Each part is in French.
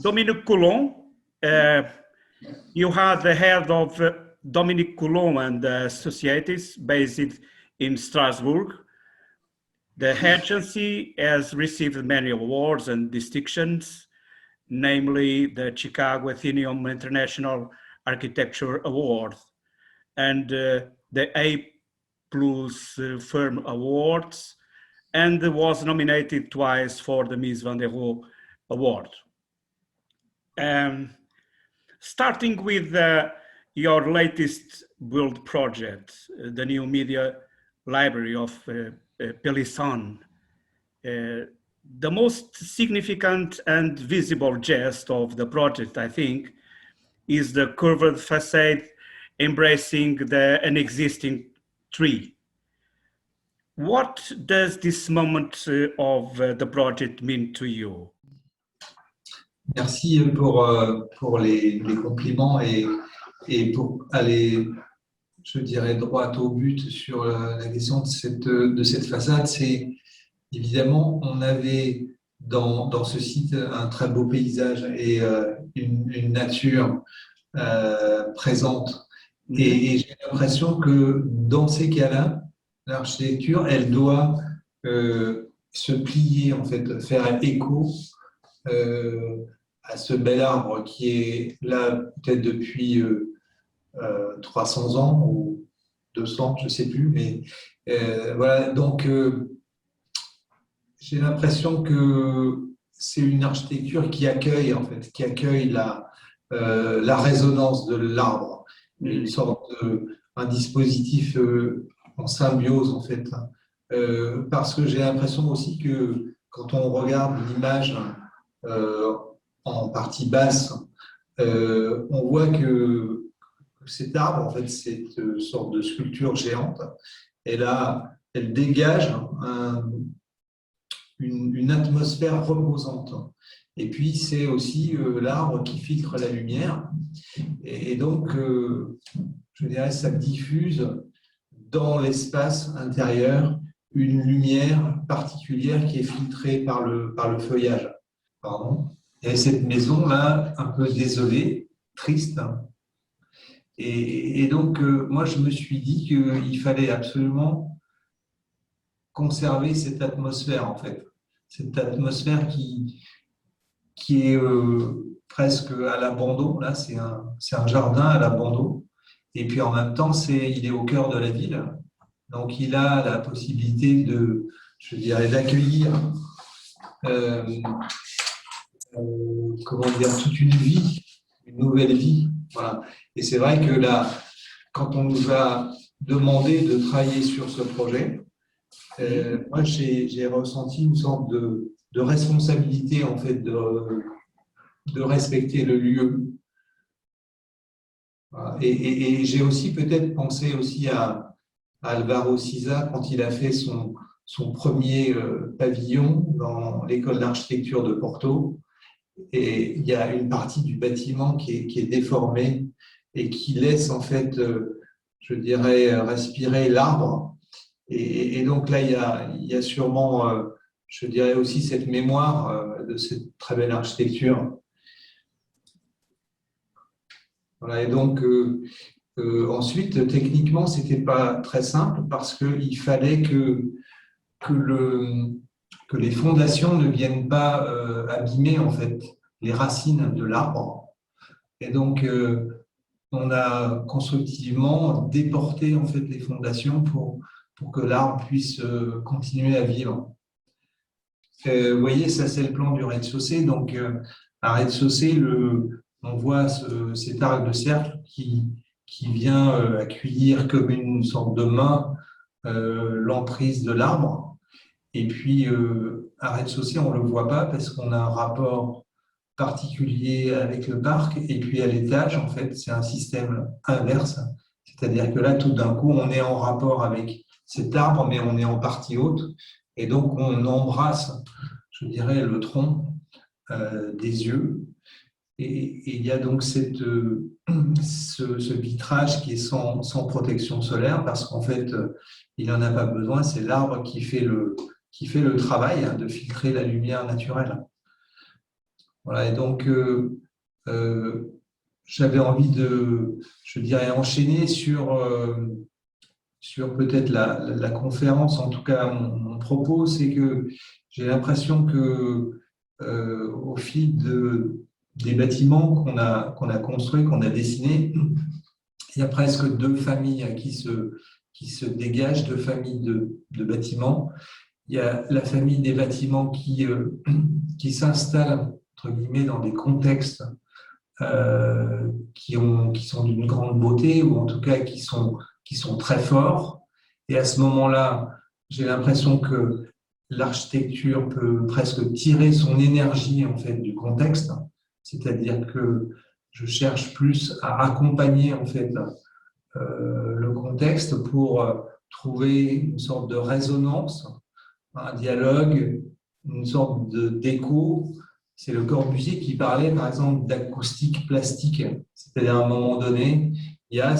Dominique Coulon, you are the head of Dominique Coulon and Associates based in Strasbourg. The agency has received many awards and distinctions, namely the Chicago Athenaeum International Architecture Award and the A+ Firm Awards, and was nominated twice for the Mies van der Rohe Award. Starting with your latest build project, the new media library of Pélisson, the most significant and visible gest of the project, I think, is the curved facade embracing an existing tree. What does this moment of the project mean to you? Merci pour les compliments et pour aller, je dirais, droit au but sur la question de cette façade. C'est évidemment, on avait dans ce site un très beau paysage et une nature présente. Et j'ai l'impression que dans ces cas-là, l'architecture, elle doit se plier, en fait, faire écho à ce bel arbre qui est là peut-être depuis 300 ans ou 200, je ne sais plus. Mais voilà, donc j'ai l'impression que c'est une architecture qui accueille, en fait, qui accueille la résonance de l'arbre, une sorte un dispositif en symbiose, en fait. Parce que j'ai l'impression aussi que quand on regarde l'image en partie basse, on voit que cet arbre, en fait, c'est une sorte de sculpture géante. Et là, elle dégage une atmosphère reposante. Et puis, c'est aussi l'arbre qui filtre la lumière. Et donc, je dirais, ça diffuse dans l'espace intérieur une lumière particulière qui est filtrée par le feuillage. Pardon. Et cette maison-là, un peu désolée, triste. Et donc, moi, je me suis dit qu'il fallait absolument conserver cette atmosphère, en fait. Cette atmosphère qui est presque à l'abandon. Là, c'est un jardin à l'abandon. Et puis, en même temps, il est au cœur de la ville. Donc, il a la possibilité je dirais, d'accueillir comment dire, toute une vie, une nouvelle vie. Voilà. Et c'est vrai que là, quand on nous a demandé de travailler sur ce projet, moi, j'ai ressenti une sorte de responsabilité, en fait, de respecter le lieu. Voilà. Et j'ai aussi peut-être pensé aussi à Alvaro Siza quand il a fait son premier pavillon dans l'école d'architecture de Porto. Et il y a une partie du bâtiment qui est déformée et qui laisse, en fait, je dirais, respirer l'arbre. Et donc là, il y a sûrement, je dirais aussi, cette mémoire de cette très belle architecture. Voilà, et donc, ensuite, techniquement, ce n'était pas très simple parce qu'il fallait que les fondations ne viennent pas abîmer, en fait, les racines de l'arbre. Et donc, on a constructivement déporté, en fait, les fondations pour que l'arbre puisse continuer à vivre. Vous voyez, ça, c'est le plan du rez-de-chaussée. Donc, à rez-de-chaussée, on voit cet arc de cercle qui vient accueillir comme une sorte de main l'emprise de l'arbre. Et puis, à rez-de-chaussée, on ne le voit pas parce qu'on a un rapport particulier avec le parc. Et puis, à l'étage, en fait, c'est un système inverse. C'est-à-dire que là, tout d'un coup, on est en rapport avec cet arbre, mais on est en partie haute. Et donc, on embrasse, je dirais, le tronc des yeux. Et il y a donc ce vitrage qui est sans protection solaire parce qu'en fait, il n'en a pas besoin. C'est l'arbre qui fait le travail de filtrer la lumière naturelle. Voilà, et donc, j'avais envie de, je dirais, enchaîner sur peut-être la conférence. En tout cas, mon propos, c'est que j'ai l'impression que au fil des bâtiments qu'on a construits, qu'on a dessinés, il y a presque deux familles qui se dégagent, deux familles de bâtiments. Il y a la famille des bâtiments qui s'installent, entre guillemets, dans des contextes qui sont d'une grande beauté, ou en tout cas qui sont très forts. Et à ce moment-là, j'ai l'impression que l'architecture peut presque tirer son énergie en fait du contexte, c'est-à-dire que je cherche plus à accompagner en fait le contexte pour trouver une sorte de résonance, un dialogue, une sorte d'écho. C'est Le Corbusier qui parlait, par exemple, d'acoustique plastique. C'est-à-dire, à un moment donné, il y a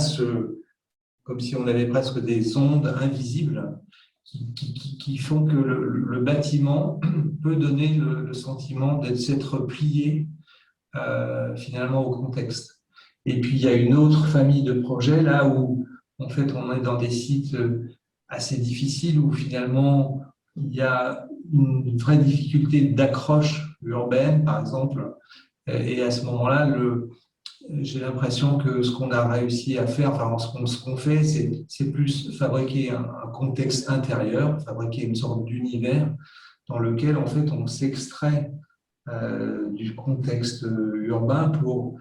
comme si on avait presque des ondes invisibles qui font que le bâtiment peut donner le sentiment de s'être plié finalement au contexte. Et puis, il y a une autre famille de projets là où, en fait, on est dans des sites assez difficiles où finalement, il y a une vraie difficulté d'accroche urbaine, par exemple. Et à ce moment-là, j'ai l'impression que ce qu'on a réussi à faire, enfin, ce qu'on fait, c'est plus fabriquer un contexte intérieur, fabriquer une sorte d'univers dans lequel, en fait, on s'extrait du contexte urbain pour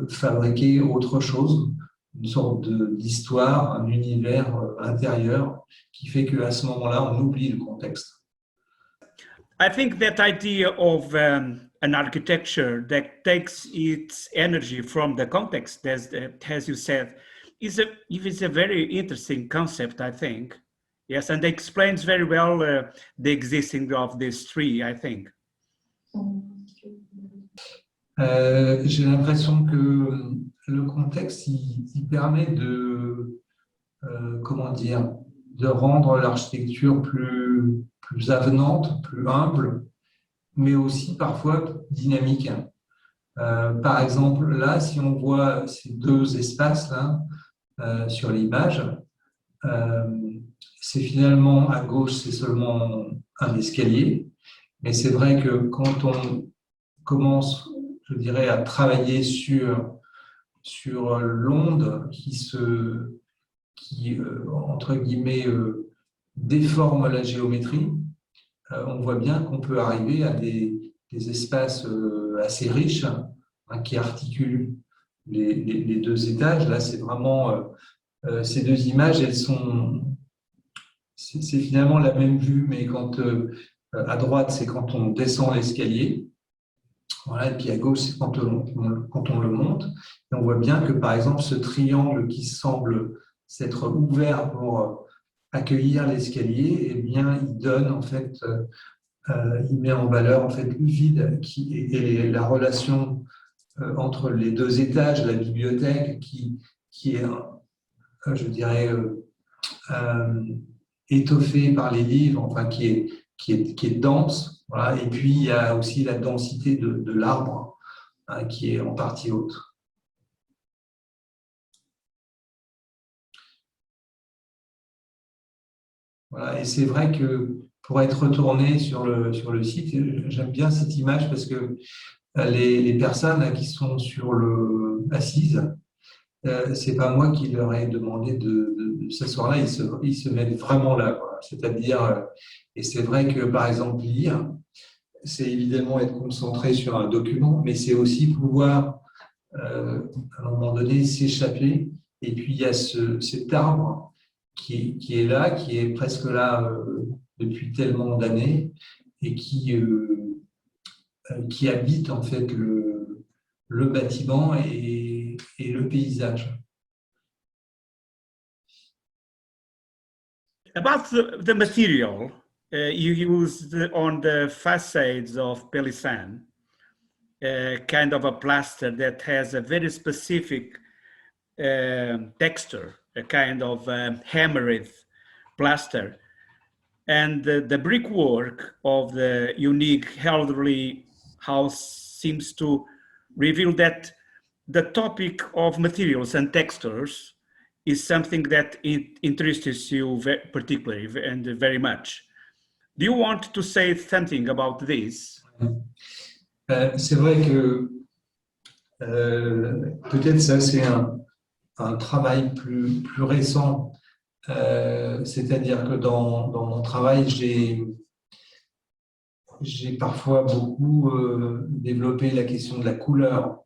fabriquer autre chose, une sorte d'histoire, un univers intérieur qui fait qu'à ce moment-là, on oublie le contexte. I think that idea of an architecture that takes its energy from the context, as you said, is a very interesting concept, I think. Yes, and explains very well the existing of this tree, I think. J'ai l'impression que le contexte, il permet comment dire, de rendre l'architecture plus avenante, plus humble, mais aussi parfois dynamique. Par exemple, là, si on voit ces deux espaces là sur l'image, c'est finalement à gauche, c'est seulement un escalier, mais c'est vrai que quand on commence, je dirais, à travailler sur l'onde qui entre guillemets, déforme la géométrie, on voit bien qu'on peut arriver à des espaces assez riches qui articulent les deux étages. Là, c'est vraiment ces deux images, c'est finalement la même vue, mais quand à droite, c'est quand on descend l'escalier. Voilà, et puis à gauche, c'est quand on le monte. Et on voit bien que, par exemple, ce triangle qui semble s'être ouvert pour accueillir l'escalier, eh bien, il donne, en fait, il met en valeur, en fait, le vide et la relation entre les deux étages, la bibliothèque qui est, je dirais, étoffée par les livres, enfin, qui est dense. Voilà. Et puis, il y a aussi la densité de l'arbre qui est en partie haute. Voilà. Et c'est vrai que pour être retourné sur le site, j'aime bien cette image parce que les personnes qui sont assises, c'est pas moi qui leur ai demandé de s'asseoir là, ils se mettent vraiment là. C'est-à-dire, et c'est vrai que par exemple lire, c'est évidemment être concentré sur un document, mais c'est aussi pouvoir à un moment donné s'échapper. Et puis il y a cet arbre qui est là, qui est presque là depuis tellement d'années et qui habite en fait le bâtiment et le paysage. About the material you used on the facades of Pélisson, kind of a plaster that has a very specific texture, a kind of hammered plaster. And the brickwork of the unique elderly house seems to reveal that the topic of materials and textures is something that interests you particularly and very much. Do you want to say something about this? C'est vrai que peut-être ça c'est un travail plus récent, c'est-à-dire que dans mon travail, j'ai parfois beaucoup développé la question de la couleur.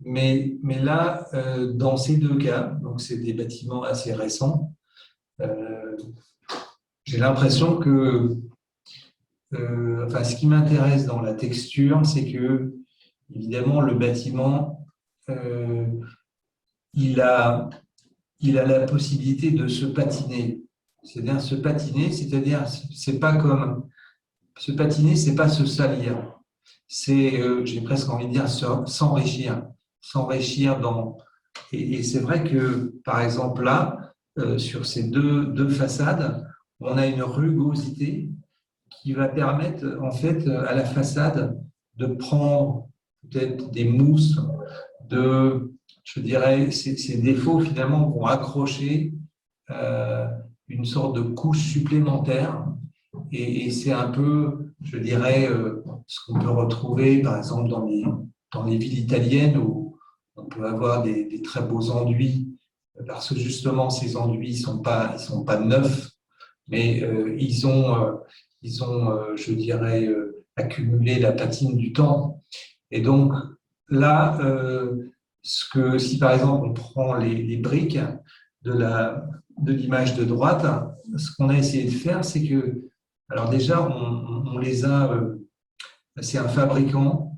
Mais là, dans ces deux cas, donc c'est des bâtiments assez récents, j'ai l'impression que enfin, ce qui m'intéresse dans la texture, c'est que, évidemment, le bâtiment, il a la possibilité de se patiner. C'est-à-dire se patiner, c'est-à-dire c'est pas comme se patiner, c'est pas se salir. C'est, j'ai presque envie de dire, s'enrichir dans. Et c'est vrai que, par exemple, là, sur ces deux façades, on a une rugosité qui va permettre, en fait, à la façade de prendre peut-être des mousses, je dirais, ces défauts finalement vont accrocher une sorte de couche supplémentaire. Et c'est un peu, je dirais, ce qu'on peut retrouver, par exemple, dans les villes italiennes où on peut avoir des très beaux enduits, parce que justement, ces enduits ils sont pas neufs, mais ils ont, je dirais, accumulé la patine du temps. Et donc, là, si par exemple on prend les briques de l'image de droite, ce qu'on a essayé de faire, c'est que, alors déjà, on les a, c'est un fabricant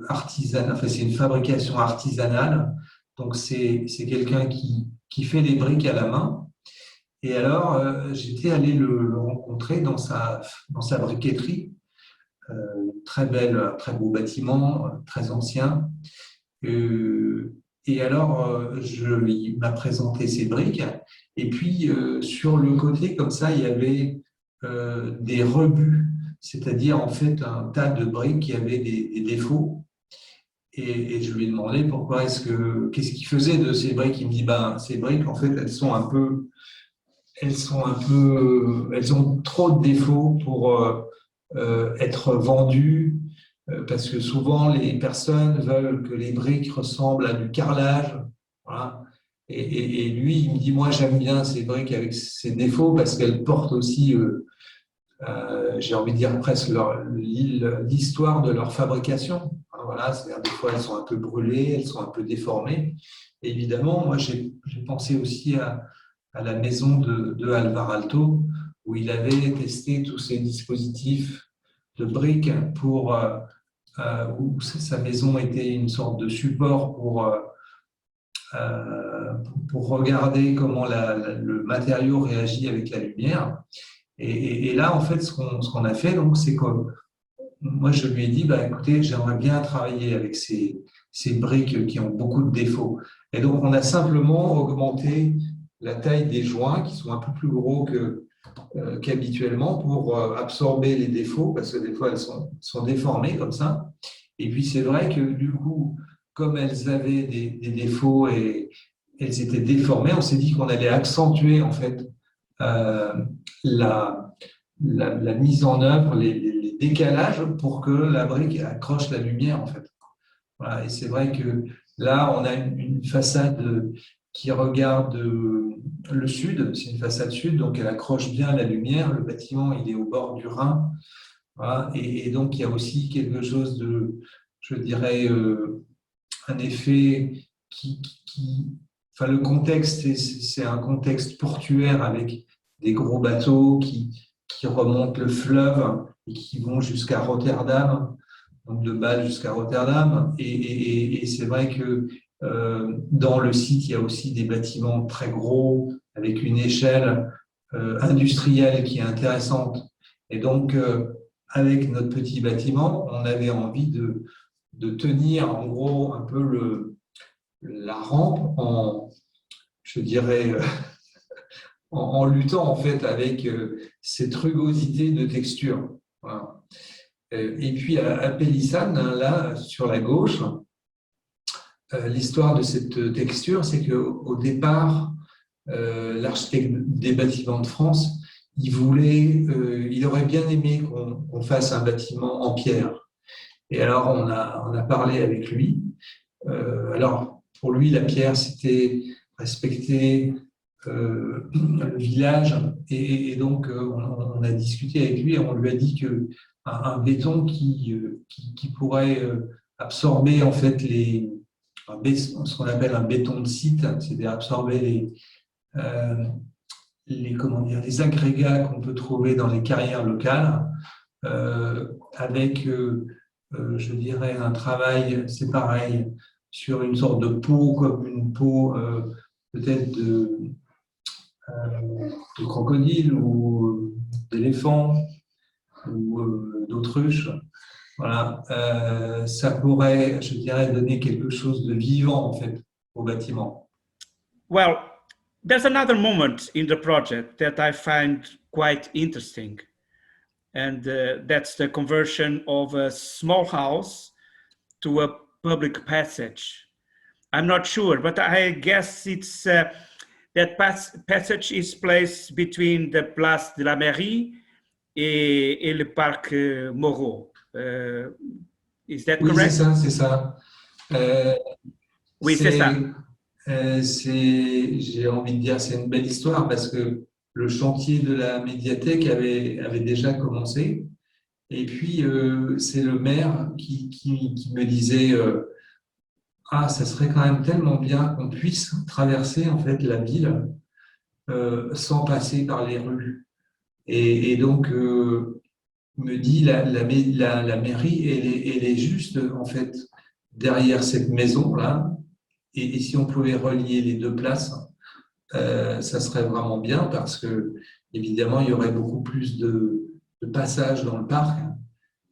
artisanal, enfin c'est une fabrication artisanale, donc c'est quelqu'un qui fait les briques à la main. Et alors, j'étais allé le rencontrer dans sa briqueterie, très belle, très beau bâtiment, très ancien. Et alors, il m'a présenté ses briques. Et puis, sur le côté, comme ça, il y avait des rebuts, c'est-à-dire en fait un tas de briques qui avaient des défauts. Et je lui ai demandé qu'est-ce qu'il faisait de ces briques. Il me dit, ces briques, en fait, elles ont trop de défauts pour être vendues, parce que souvent les personnes veulent que les briques ressemblent à du carrelage. Voilà. Et lui, il me dit, moi j'aime bien ces briques avec ces défauts parce qu'elles portent aussi, j'ai envie de dire presque l'histoire de leur fabrication. Voilà, c'est-à-dire des fois elles sont un peu brûlées, elles sont un peu déformées. Et évidemment, moi j'ai pensé aussi à la maison de Alvar Aalto, où il avait testé tous ces dispositifs de briques où sa maison était une sorte de support pour regarder comment le matériau réagit avec la lumière. Et là, en fait, ce qu'on a fait, donc, c'est que moi, je lui ai dit, écoutez, j'aimerais bien travailler avec ces briques qui ont beaucoup de défauts. Et donc, on a simplement augmenté la taille des joints, qui sont un peu plus gros qu'habituellement, pour absorber les défauts, parce que des fois, elles sont déformées comme ça. Et puis, c'est vrai que du coup, comme elles avaient des défauts et elles étaient déformées, on s'est dit qu'on allait accentuer en fait la mise en œuvre, les décalages pour que la brique accroche la lumière en fait. Voilà. Et c'est vrai que là, on a une façade qui regarde le sud, c'est une façade sud, donc elle accroche bien la lumière. Le bâtiment, il est au bord du Rhin. Voilà. Et donc, il y a aussi quelque chose de, je dirais, un effet enfin, le contexte, c'est un contexte portuaire avec des gros bateaux qui remontent le fleuve et qui vont jusqu'à Rotterdam, donc de Bâle jusqu'à Rotterdam. Et c'est vrai que dans le site, il y a aussi des bâtiments très gros avec une échelle industrielle qui est intéressante. Et donc, avec notre petit bâtiment, on avait envie de tenir en gros un peu la rampe je dirais, en luttant en fait avec cette rugosité de texture. Voilà. Et puis à Pélissane, là, sur la gauche, l'histoire de cette texture, c'est qu'au départ, l'architecte des bâtiments de France, il aurait bien aimé qu'on fasse un bâtiment en pierre. Et alors, on a parlé avec lui. Alors, pour lui, la pierre, c'était respecter le village. Et donc, on a discuté avec lui et on lui a dit qu'un béton qui pourrait absorber en fait ce qu'on appelle un béton de site, c'est-à-dire absorber comment dire, les agrégats qu'on peut trouver dans les carrières locales, avec, je dirais, un travail, c'est pareil, sur une sorte de peau, comme une peau peut-être de crocodile ou d'éléphant ou d'autruche. Voilà, ça pourrait, je dirais, donner quelque chose de vivant en fait au bâtiment. Well, there's another moment in the project that I find quite interesting, and that's the conversion of a small house to a public passage. I'm not sure, but I guess it's that passage is placed between the Place de la Mairie et le Parc Moreau. Is that Oui, correct? c'est ça. Oui, c'est ça. J'ai envie de dire, c'est une belle histoire parce que le chantier de la médiathèque avait déjà commencé. Et puis, c'est le maire qui me disait ça serait quand même tellement bien qu'on puisse traverser en fait la ville sans passer par les rues. Et donc, me dit la mairie, elle est juste en fait derrière cette maison-là. Et si on pouvait relier les deux places, ça serait vraiment bien parce que, évidemment, il y aurait beaucoup plus de passages dans le parc.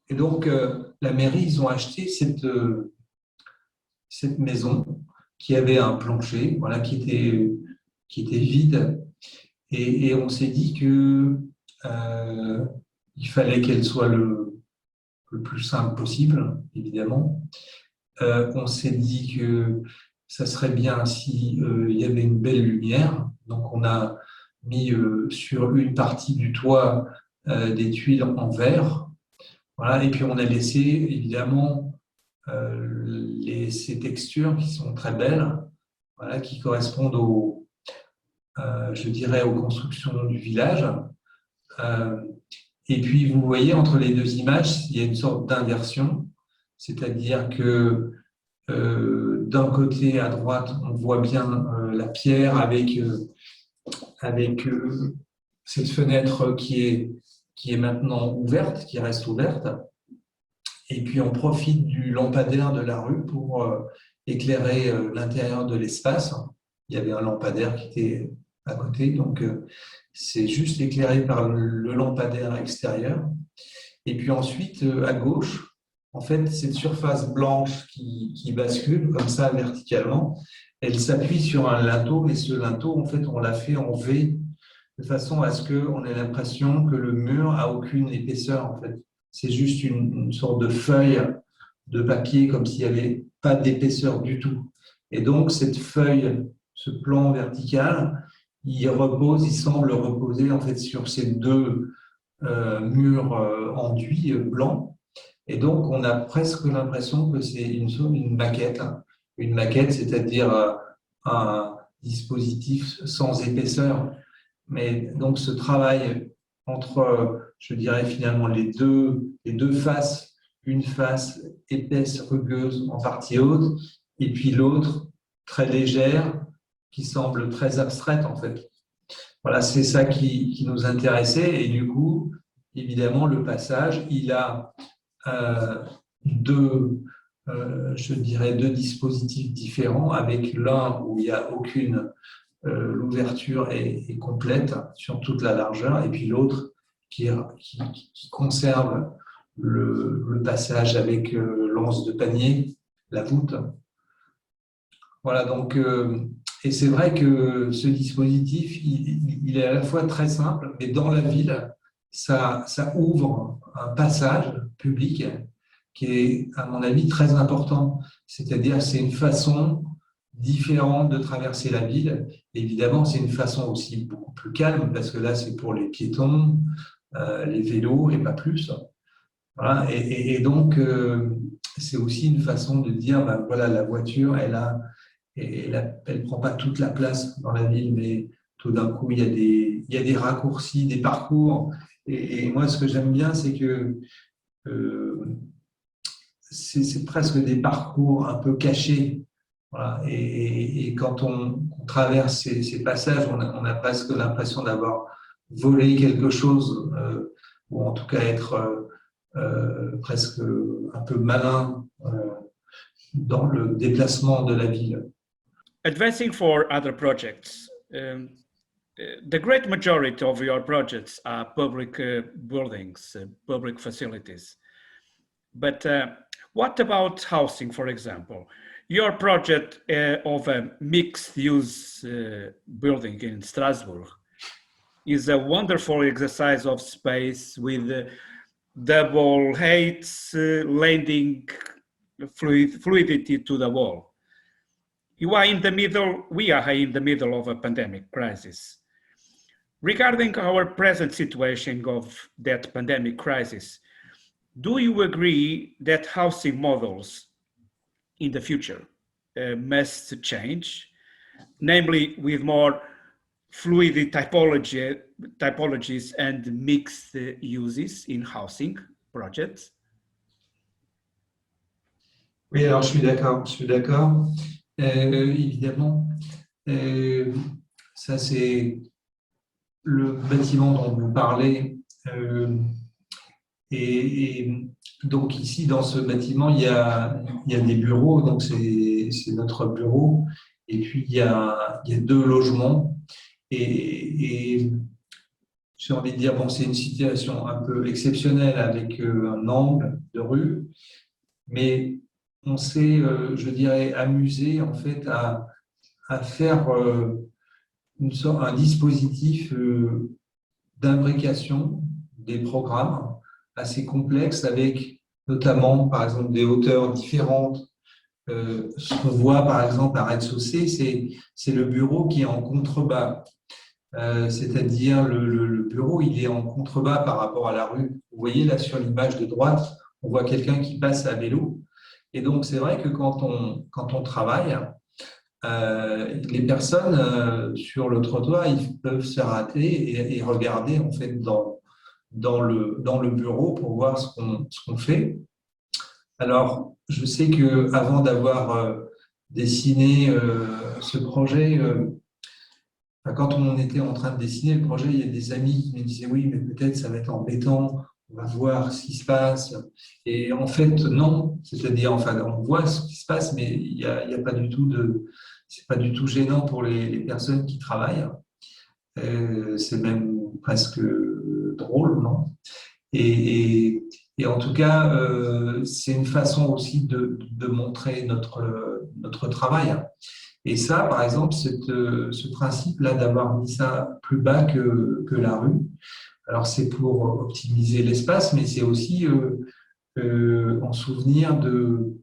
Et donc, la mairie, ils ont acheté cette maison qui avait un plancher, voilà, qui était vide. Et on s'est dit que il fallait qu'elle soit le plus simple possible, évidemment. On s'est dit que ça serait bien si il y avait une belle lumière. Donc, on a mis sur une partie du toit des tuiles en verre. Voilà. Et puis, on a laissé, évidemment, ces textures qui sont très belles, voilà, qui correspondent je dirais, aux constructions du village. Et puis, vous voyez, entre les deux images, il y a une sorte d'inversion, c'est-à-dire que d'un côté, à droite, on voit bien la pierre avec cette fenêtre qui est maintenant ouverte, qui reste ouverte. Et puis, on profite du lampadaire de la rue pour éclairer l'intérieur de l'espace. Il y avait un lampadaire qui était à côté, donc c'est juste éclairé par le lampadaire extérieur. Et puis ensuite, à gauche, en fait, cette surface blanche qui bascule comme ça verticalement, elle s'appuie sur un linteau, mais ce linteau, en fait, on l'a fait en V, de façon à ce qu'on ait l'impression que le mur a aucune épaisseur, en fait. C'est juste une sorte de feuille de papier, comme s'il n'y avait pas d'épaisseur du tout. Et donc, cette feuille, ce plan vertical, il semble reposer en fait sur ces deux murs enduits blancs. Et donc, on a presque l'impression que c'est une maquette. Une maquette, c'est-à-dire un dispositif sans épaisseur. Mais donc, ce travail entre, je dirais finalement, les deux faces, une face épaisse, rugueuse, en partie haute, et puis l'autre très légère, qui semble très abstraite en fait. Voilà, c'est ça qui nous intéressait. Et du coup, évidemment, le passage, il a je dirais, deux dispositifs différents, avec l'un où il n'y a aucune, l'ouverture est complète sur toute la largeur, et puis l'autre qui conserve le passage avec l'anse de panier, la voûte. Voilà, donc, et c'est vrai que ce dispositif, il est à la fois très simple, mais dans la ville, ça ouvre un passage public qui est, à mon avis, très important. C'est-à-dire, c'est une façon différente de traverser la ville. Évidemment, c'est une façon aussi beaucoup plus calme, parce que là, c'est pour les piétons, les vélos et pas plus. Voilà. Et donc, c'est aussi une façon de dire, ben, voilà, la voiture, elle prend pas toute la place dans la ville, mais tout d'un coup, il y a des raccourcis, des parcours. Et moi, ce que j'aime bien, c'est que c'est presque des parcours un peu cachés. Voilà. Et quand on traverse ces passages, on a presque l'impression d'avoir volé quelque chose, ou en tout cas être presque un peu malin dans le déplacement de la ville. Advancing for other projects. The great majority of your projects are public buildings, public facilities. But what about housing, for example? Your project of a mixed-use building in Strasbourg is a wonderful exercise of space with double heights, lending fluidity to the wall. We are in the middle of a pandemic crisis. Regarding our present situation of that pandemic crisis, do you agree that housing models in the future must change, namely with more fluid typologies and mixed uses in housing projects? Oui, alors je suis d'accord. Évidemment, ça c'est le bâtiment dont vous parlez. Et donc ici, dans ce bâtiment, il y a des bureaux, donc c'est notre bureau. Et puis, il y a 2 logements. Et j'ai envie de dire, bon, c'est une situation un peu exceptionnelle avec un angle de rue, mais on s'est, je dirais, amusé en fait à faire un dispositif d'imbrication des programmes assez complexe avec notamment, par exemple, des hauteurs différentes. Ce qu'on voit, par exemple, à rez-de-chaussée, c'est le bureau qui est en contrebas. C'est-à-dire le bureau, il est en contrebas par rapport à la rue. Vous voyez là sur l'image de droite, on voit quelqu'un qui passe à vélo. Et donc, c'est vrai que quand on travaille, les personnes sur le trottoir, ils peuvent se rater et regarder en fait dans le bureau pour voir ce qu'on fait. Alors, je sais qu'avant d'avoir dessiné ce projet, quand on était en train de dessiner le projet, il y a des amis qui me disaient « oui, mais peut-être ça va être embêtant, on va voir ce qui se passe ». Et en fait, non. C'est-à-dire, enfin, on voit ce qui se passe, mais il y a pas du tout c'est pas du tout gênant pour les personnes qui travaillent. C'est même presque drôle, non? Et en tout cas, c'est une façon aussi de montrer notre travail. Et ça, par exemple, ce principe-là d'avoir mis ça plus bas que la rue, alors c'est pour optimiser l'espace, mais c'est aussi en souvenir de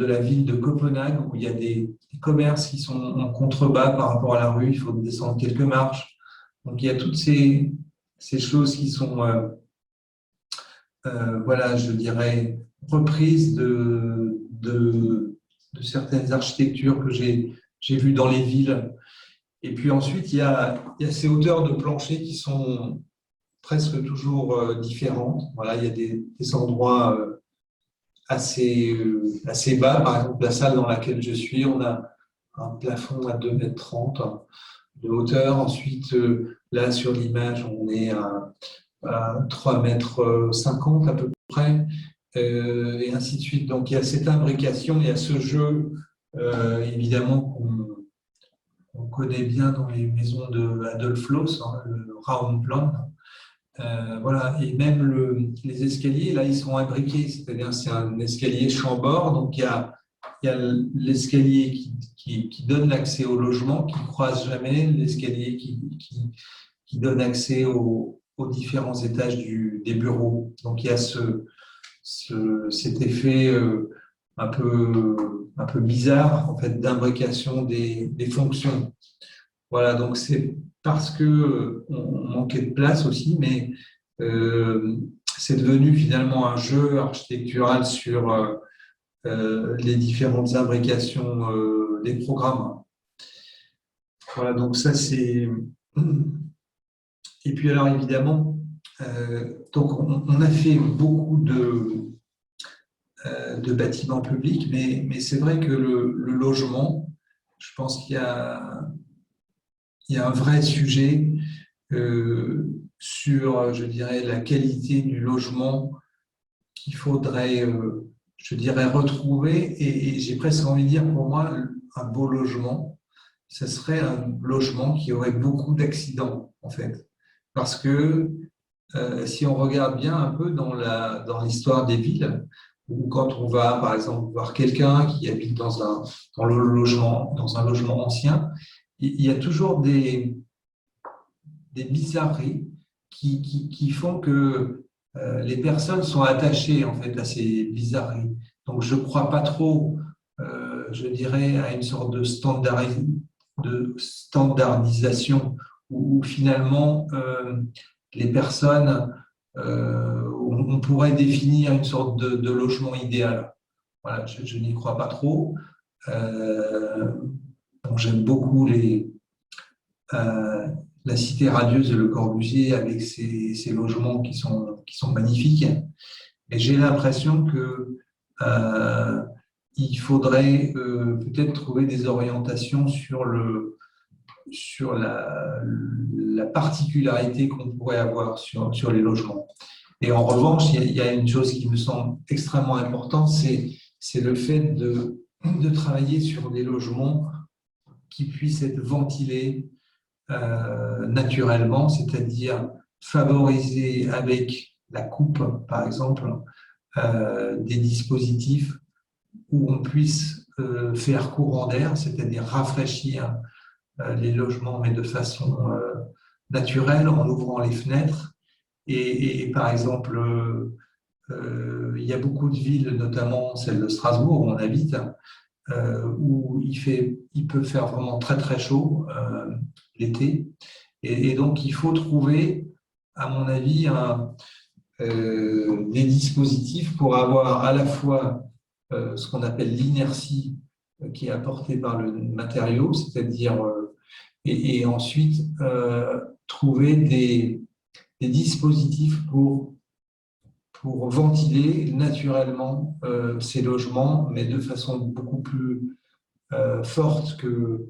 la ville de Copenhague, où il y a des commerces qui sont en contrebas par rapport à la rue, il faut descendre quelques marches. Donc il y a toutes ces choses qui sont, voilà, je dirais, reprises de certaines architectures que j'ai vues dans les villes. Et puis ensuite, il y a ces hauteurs de plancher qui sont presque toujours différentes. Voilà, il y a des endroits assez bas. Par exemple, la salle dans laquelle je suis, on a un plafond à 2,30 m de hauteur. Ensuite, là, sur l'image, on est à 3,50 m à peu près, et ainsi de suite. Donc, il y a cette imbrication, il y a ce jeu, évidemment, qu'on connaît bien dans les maisons de Adolf Loos, hein, le Raumplan. Voilà. Et même les escaliers, là, ils sont imbriqués, c'est-à-dire c'est un escalier chambord, donc il y a l'escalier qui donne l'accès au logement, qui ne croise jamais, l'escalier qui donne accès au aux différents étages des bureaux. Donc il y a cet effet un peu bizarre en fait d'imbrication des fonctions. Voilà, donc c'est parce que on manquait de place aussi, mais c'est devenu finalement un jeu architectural sur les différentes imbrications des programmes. Voilà, donc ça c'est. Et puis alors évidemment, donc on a fait beaucoup de bâtiments publics, mais c'est vrai que le logement, je pense il y a un vrai sujet sur, je dirais, la qualité du logement qu'il faudrait, je dirais, retrouver. Et j'ai presque envie de dire, pour moi, un beau logement, ce serait un logement qui aurait beaucoup d'accidents, en fait. Parce que si on regarde bien un peu dans l'histoire des villes, ou quand on va, par exemple, voir quelqu'un qui habite dans un logement ancien, il y a toujours des bizarreries qui font que les personnes sont attachées en fait à ces bizarreries. Donc je ne crois pas trop, je dirais, à une sorte de standardisation où finalement les personnes, on pourrait définir une sorte de logement idéal. Voilà, je n'y crois pas trop. Donc j'aime beaucoup la Cité radieuse de Le Corbusier avec ses logements qui sont magnifiques. Et j'ai l'impression que il faudrait peut-être trouver des orientations sur la particularité qu'on pourrait avoir sur les logements. Et en revanche, il y a une chose qui me semble extrêmement importante, c'est le fait de travailler sur des logements qui puissent être ventilés naturellement, c'est-à-dire favoriser avec la coupe, par exemple, des dispositifs où on puisse faire courant d'air, c'est-à-dire rafraîchir les logements, mais de façon naturelle, en ouvrant les fenêtres. Et par exemple, il y a beaucoup de villes, notamment celle de Strasbourg, où on habite, où il peut faire vraiment très très chaud l'été. Et donc, il faut trouver, à mon avis, des dispositifs pour avoir à la fois ce qu'on appelle l'inertie qui est apportée par le matériau, c'est-à-dire, et ensuite trouver des dispositifs pour ventiler naturellement ces logements, mais de façon beaucoup plus forte que,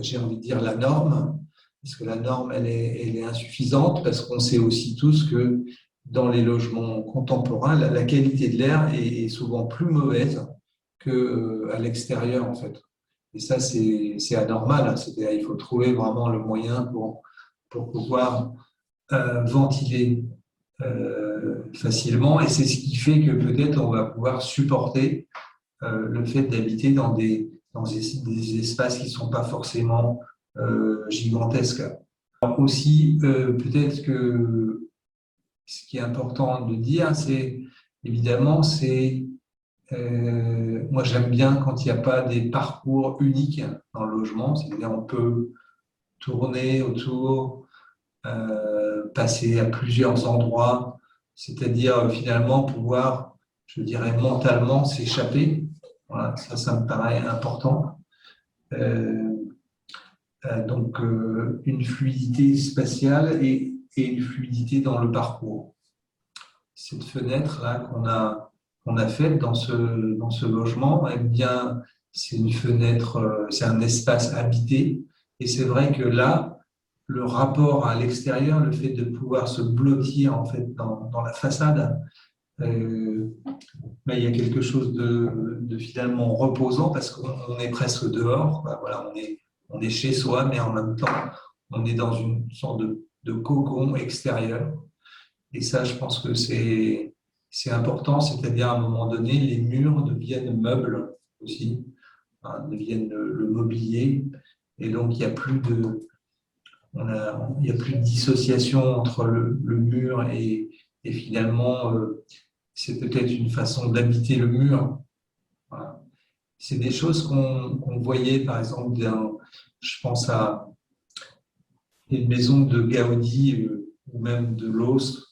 j'ai envie de dire, la norme, parce que la norme, elle est insuffisante, parce qu'on sait aussi tous que dans les logements contemporains, la qualité de l'air est souvent plus mauvaise qu'à l'extérieur, en fait. Et ça, c'est anormal. C'est-à-dire, il faut trouver vraiment le moyen pour pouvoir ventiler facilement. Et c'est ce qui fait que peut-être on va pouvoir supporter le fait d'habiter dans des espaces qui ne sont pas forcément gigantesques. Alors aussi, peut-être que ce qui est important de dire, c'est évidemment, moi j'aime bien quand il n'y a pas des parcours uniques dans le logement, c'est-à-dire on peut tourner autour, passer à plusieurs endroits, c'est-à-dire finalement pouvoir, je dirais, mentalement s'échapper. Voilà, ça me paraît important. Donc, une fluidité spatiale et une fluidité dans le parcours. Cette fenêtre-là qu'on a faite dans ce logement, eh bien, c'est une fenêtre, c'est un espace habité. Et c'est vrai que là, le rapport à l'extérieur, le fait de pouvoir se blottir en fait dans la façade, il y a quelque chose de finalement reposant parce qu'on est presque dehors. Voilà, on est chez soi, mais en même temps, on est dans une sorte de cocon extérieur. Et ça, je pense que c'est important, c'est-à-dire à un moment donné, les murs deviennent meubles aussi, deviennent le mobilier. Et donc, il n'y a plus il n'y a plus de dissociation entre le mur et finalement, c'est peut-être une façon d'habiter le mur. Voilà. C'est des choses qu'on voyait, par exemple, je pense à une maison de Gaudi ou même de Loos,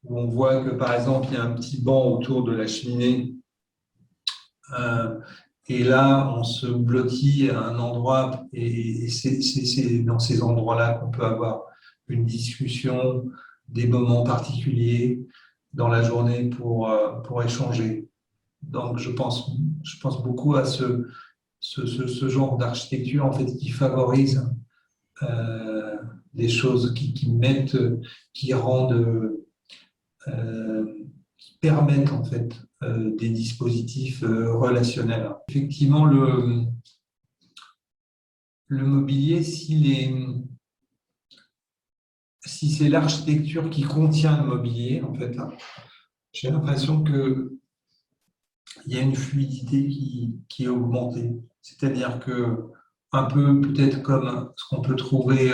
où on voit que, par exemple, il y a un petit banc autour de la cheminée. Et là, on se blottit à un endroit, et c'est dans ces endroits-là qu'on peut avoir une discussion, des moments particuliers dans la journée pour échanger. Donc, je pense beaucoup à ce genre d'architecture en fait, qui favorise des choses qui rendent, qui permettent en fait des dispositifs relationnels. Effectivement, le mobilier, si c'est l'architecture qui contient le mobilier, en fait, j'ai l'impression qu'il y a une fluidité qui est augmentée. C'est-à-dire que, un peu peut-être comme ce qu'on peut trouver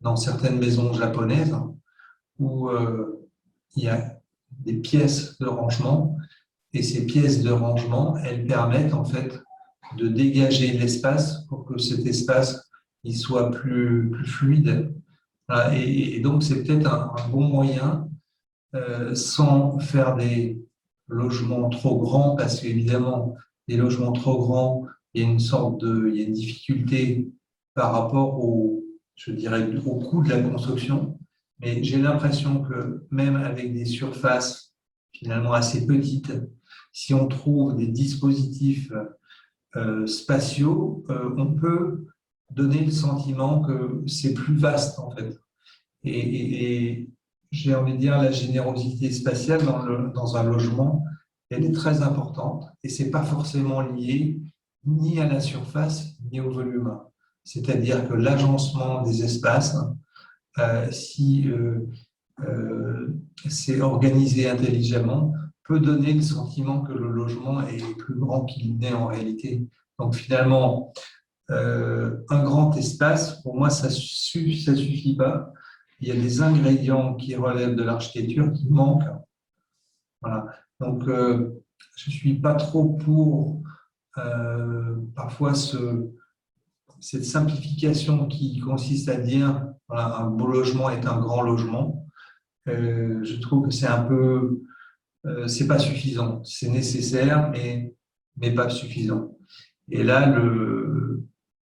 dans certaines maisons japonaises, où il y a des pièces de rangement, et ces pièces de rangement, elles permettent en fait de dégager l'espace pour que cet espace il soit plus fluide. Voilà. Et donc, c'est peut-être un bon moyen, sans faire des logements trop grands, parce qu'évidemment, des logements trop grands, il y a il y a une difficulté par rapport je dirais, au coût de la construction. Mais j'ai l'impression que même avec des surfaces finalement assez petites, si on trouve des dispositifs spatiaux, on peut donner le sentiment que c'est plus vaste en fait. Et j'ai envie de dire la générosité spatiale dans un logement, elle est très importante et c'est pas forcément lié ni à la surface ni au volume. C'est-à-dire que l'agencement des espaces, si c'est organisé intelligemment, peut donner le sentiment que le logement est plus grand qu'il n'est en réalité. Donc finalement, un grand espace, pour moi, ça suffit pas. Il y a des ingrédients qui relèvent de l'architecture qui manquent. Voilà. Donc, je suis pas trop pour parfois cette simplification qui consiste à dire voilà, un beau logement est un grand logement. Je trouve que c'est un peu, c'est pas suffisant. C'est nécessaire, mais pas suffisant. Et là,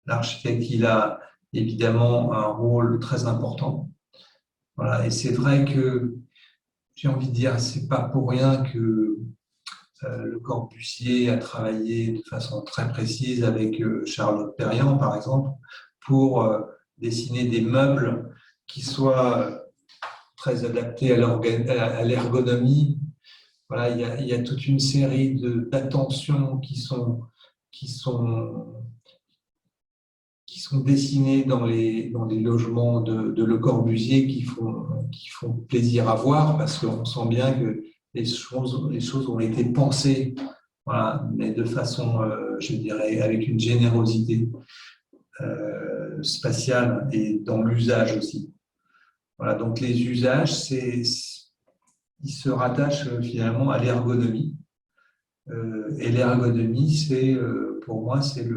l'architecte, il a évidemment un rôle très important. Voilà. Et c'est vrai que j'ai envie de dire, c'est pas pour rien que Le Corbusier a travaillé de façon très précise avec Charlotte Perriand, par exemple, pour dessiner des meubles qui soient très adaptés à l'ergonomie. Voilà, il y a toute une série d'attentions qui sont dessinés dans les logements de Le Corbusier qui font plaisir à voir parce qu'on sent bien que les choses ont été pensées, voilà, mais de façon, je dirais, avec une générosité spatiale et dans l'usage aussi. Voilà, donc les usages, ils se rattachent finalement à l'ergonomie. Et l'ergonomie, pour moi, c'est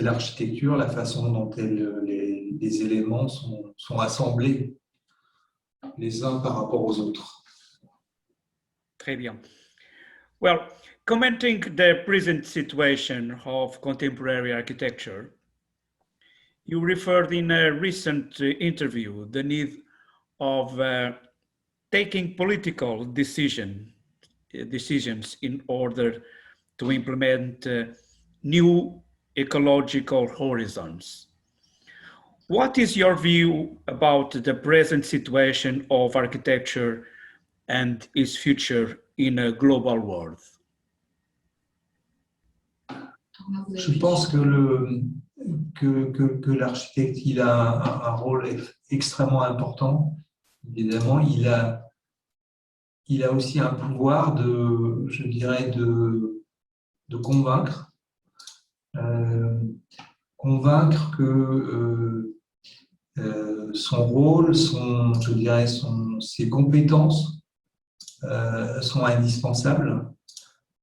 l'architecture, la façon dont les éléments sont assemblés les uns par rapport aux autres. Très bien. Well, commenting the present situation of contemporary architecture, you referred in a recent interview the need of taking political decisions in order to implement new ecological horizons. What is your view about the present situation of architecture and its future in a global world? Je pense que l'architecte il a un rôle extrêmement important. Évidemment, il a aussi un pouvoir je dirais, de convaincre. Convaincre que son rôle, je dirais ses compétences sont indispensables.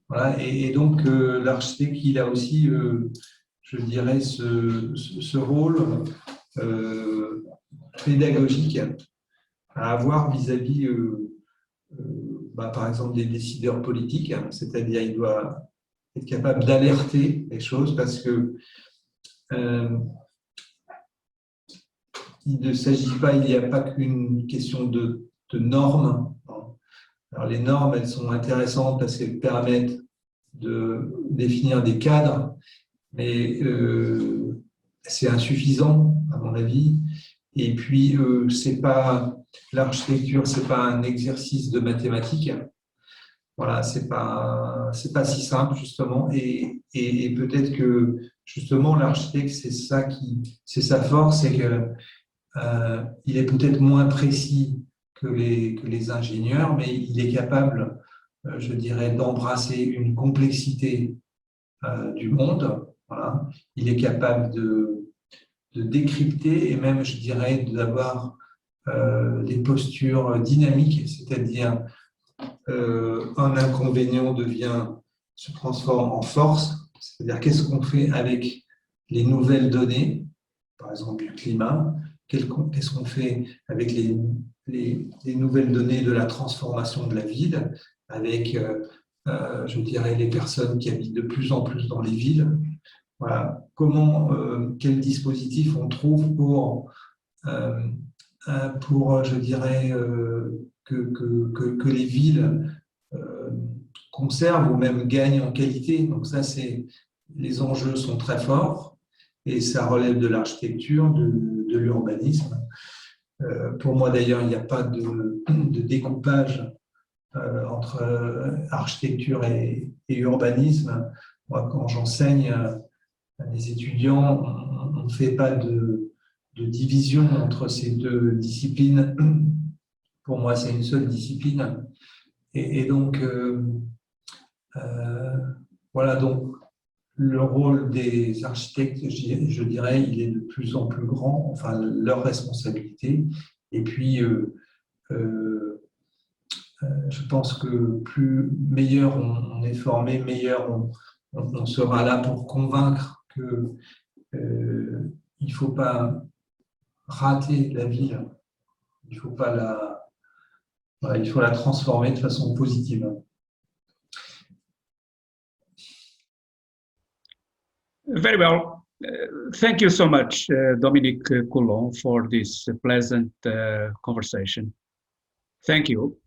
Voilà. Et donc, l'architecte, il a aussi, je dirais, ce rôle pédagogique à avoir vis-à-vis, par exemple, des décideurs politiques, hein, c'est-à-dire il doit être capable d'alerter les choses parce que il ne s'agit pas, il n'y a pas qu'une question de normes. Alors, les normes, elles sont intéressantes parce qu'elles permettent de définir des cadres, mais c'est insuffisant, à mon avis. Et puis, l'architecture, c'est pas un exercice de mathématiques. Voilà, c'est pas si simple, justement. Et peut-être que, justement, l'architecte, c'est sa force, c'est que il est peut-être moins précis que les ingénieurs, mais il est capable, je dirais, d'embrasser une complexité du monde. Voilà. Il est capable de décrypter et même, je dirais, d'avoir des postures dynamiques, c'est-à-dire un inconvénient se transforme en force, c'est-à-dire qu'est-ce qu'on fait avec les nouvelles données, par exemple du climat, qu'est-ce qu'on fait avec les nouvelles données de la transformation de la ville, avec, je dirais, les personnes qui habitent de plus en plus dans les villes. Voilà. Quel dispositif on trouve pour je dirais, que les villes conservent ou même gagnent en qualité. Donc ça, les enjeux sont très forts et ça relève de l'architecture, de l'urbanisme. Pour moi, d'ailleurs, il n'y a pas de découpage entre architecture et urbanisme. Moi, quand j'enseigne à des étudiants, on ne fait pas de division entre ces deux disciplines. Pour moi, c'est une seule discipline. Et donc, voilà, donc le rôle des architectes, je dirais, il est de plus en plus grand, enfin, leur responsabilité. Et puis, je pense que plus meilleur on est formé, meilleur on sera là pour convaincre que il ne faut pas rater la ville, il faut la transformer de façon positive. Very well. Thank you so much, Dominique Coulon, for this pleasant conversation. Thank you.